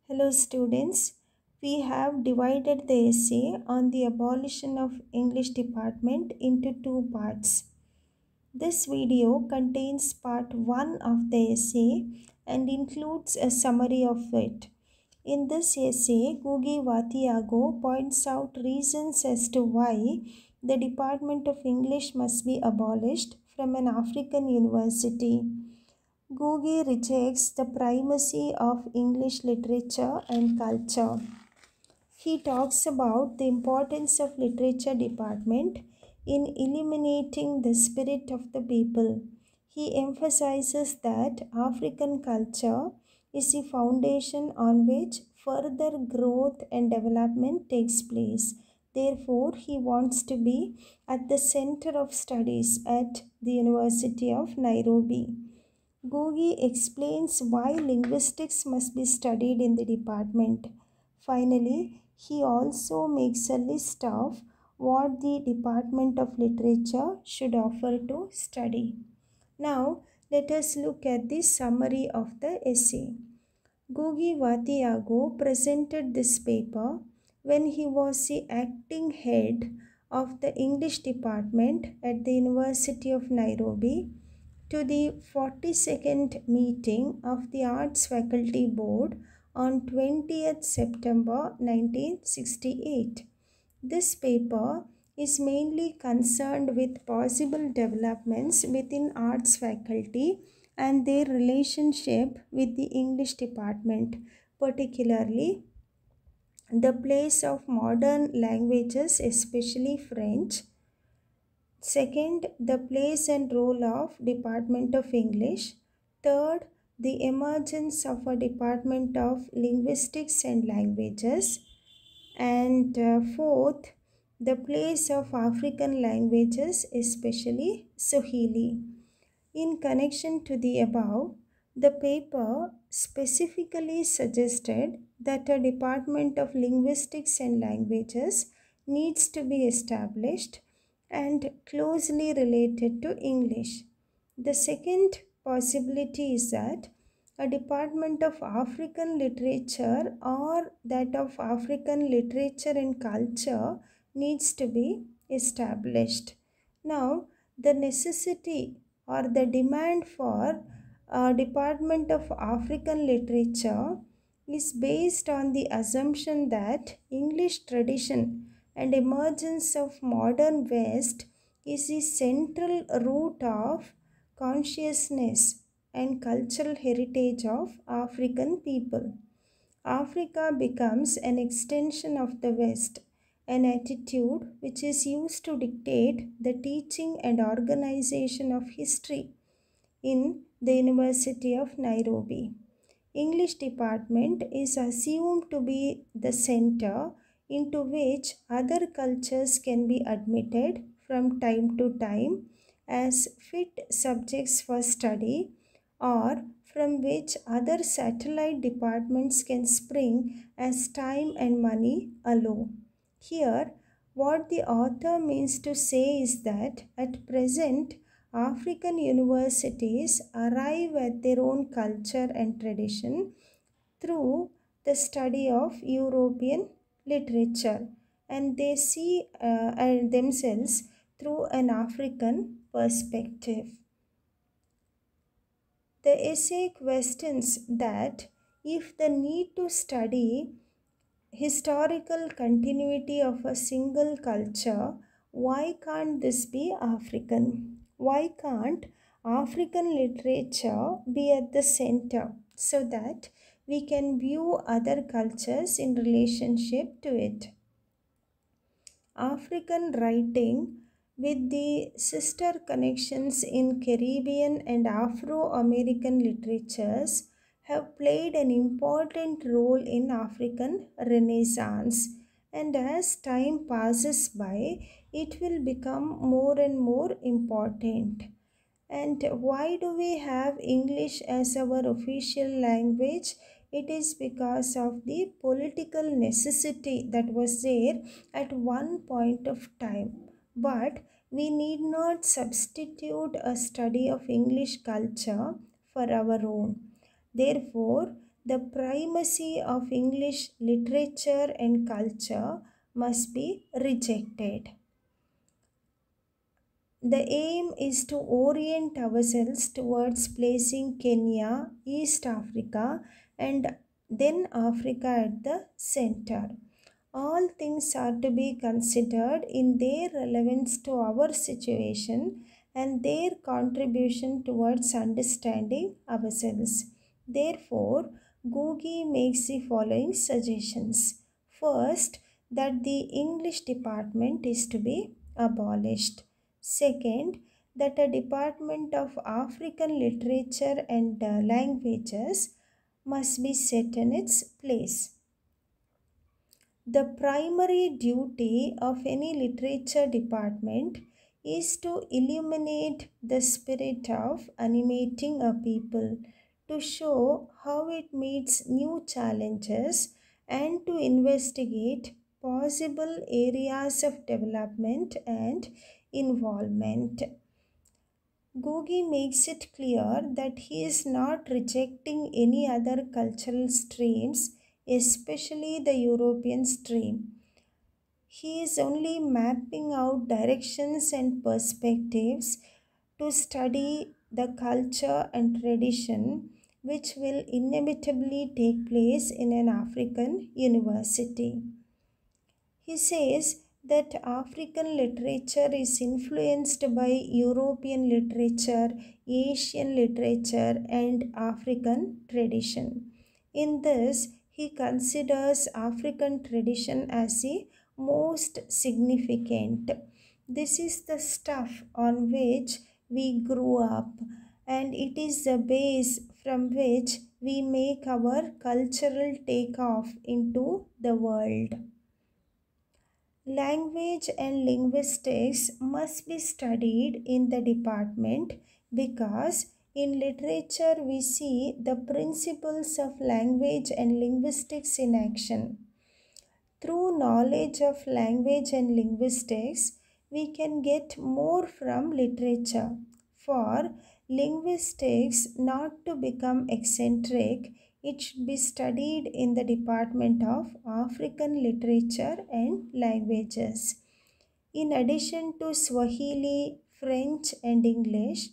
Hello students, we have divided the essay on the abolition of English department into two parts. This video contains part 1 of the essay and includes a summary of it. In this essay, Gugi Vatiago points out reasons as to why the Department of English must be abolished from an African university. Gugi rejects the primacy of English literature and culture. He talks about the importance of literature department in illuminating the spirit of the people. He emphasizes that African culture is the foundation on which further growth and development takes place. Therefore, he wants to be at the center of studies at the University of Nairobi. Gugi explains why linguistics must be studied in the department. Finally, he also makes a list of what the Department of Literature should offer to study. Now, let us look at the summary of the essay. Gugi Vatiago presented this paper when he was the acting head of the English department at the University of Nairobi to the 42nd meeting of the Arts Faculty Board on 20th September 1968. This paper is mainly concerned with possible developments within arts faculty and their relationship with the English department, particularly the place of modern languages, especially French. Second, the place and role of Department of English. Third, the emergence of a Department of Linguistics and Languages. And fourth, the place of African languages, especially Swahili. In connection to the above, the paper specifically suggested that a Department of Linguistics and Languages needs to be established and closely related to English. The second possibility is that a Department of African Literature or that of African Literature and Culture needs to be established. Now, the necessity or the demand for a Department of African Literature is based on the assumption that English tradition and emergence of modern West is the central root of consciousness and cultural heritage of African people. Africa becomes an extension of the West, an attitude which is used to dictate the teaching and organization of history in the University of Nairobi. English department is assumed to be the center into which other cultures can be admitted from time to time as fit subjects for study, or from which other satellite departments can spring as time and money allow. Here, what the author means to say is that at present, African universities arrive at their own culture and tradition through the study of European literature, and they see themselves through an African perspective. The essay questions that if the need to study historical continuity of a single culture, why can't this be African? Why can't African literature be at the center so that we can view other cultures in relationship to it? African writing with the sister connections in Caribbean and Afro-American literatures have played an important role in African Renaissance, and as time passes by, it will become more and more important. And why do we have English as our official language? It is because of the political necessity that was there at one point of time. But we need not substitute a study of English culture for our own. Therefore, the primacy of English literature and culture must be rejected. The aim is to orient ourselves towards placing Kenya, East Africa, and then Africa at the center. All things are to be considered in their relevance to our situation and their contribution towards understanding ourselves. Therefore, Googie makes the following suggestions. First, that the English department is to be abolished. Second, that a department of African literature and languages must be set in its place. The primary duty of any literature department is to illuminate the spirit of animating a people, to show how it meets new challenges, and to investigate possible areas of development and involvement. Googie makes it clear that he is not rejecting any other cultural streams, especially the European stream. He is only mapping out directions and perspectives to study the culture and tradition which will inevitably take place in an African university. He says that African literature is influenced by European literature, Asian literature, and African tradition. In this, he considers African tradition as the most significant. This is the stuff on which we grew up, and it is the base from which we make our cultural takeoff into the world. Language and linguistics must be studied in the department because in literature we see the principles of language and linguistics in action. Through knowledge of language and linguistics, we can get more from literature. For linguistics not to become eccentric, it should be studied in the Department of African Literature and Languages. In addition to Swahili, French, and English,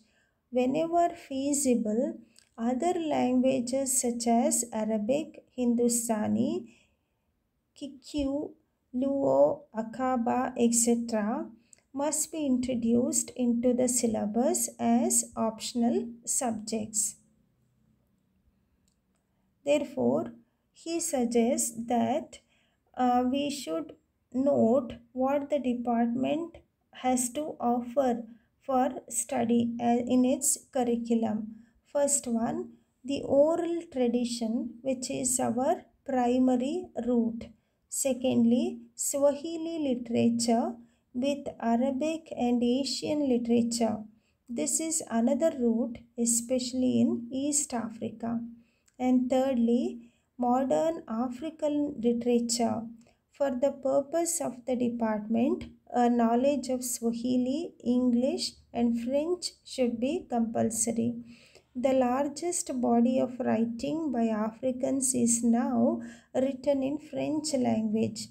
whenever feasible, other languages such as Arabic, Hindustani, Kikyu, Luo, Akaba, etc. must be introduced into the syllabus as optional subjects. Therefore, he suggests that we should note what the department has to offer for study in its curriculum. First one, the oral tradition, which is our primary root. Secondly, Swahili literature with Arabic and Asian literature. This is another root, especially in East Africa. And thirdly, modern African literature. For the purpose of the department, a knowledge of Swahili, English, and French should be compulsory. The largest body of writing by Africans is now written in French language.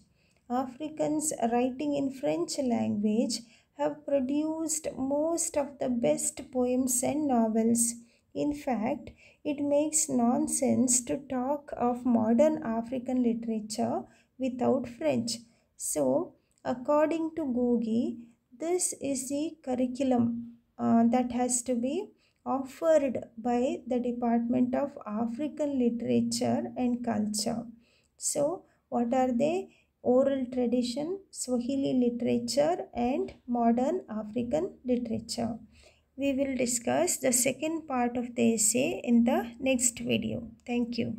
Africans writing in French language have produced most of the best poems and novels. In fact, it makes nonsense to talk of modern African literature without French. So, according to Googie, this is the curriculum that has to be offered by the Department of African Literature and Culture. So, what are they? Oral tradition, Swahili literature, and modern African literature. We will discuss the second part of the essay in the next video. Thank you.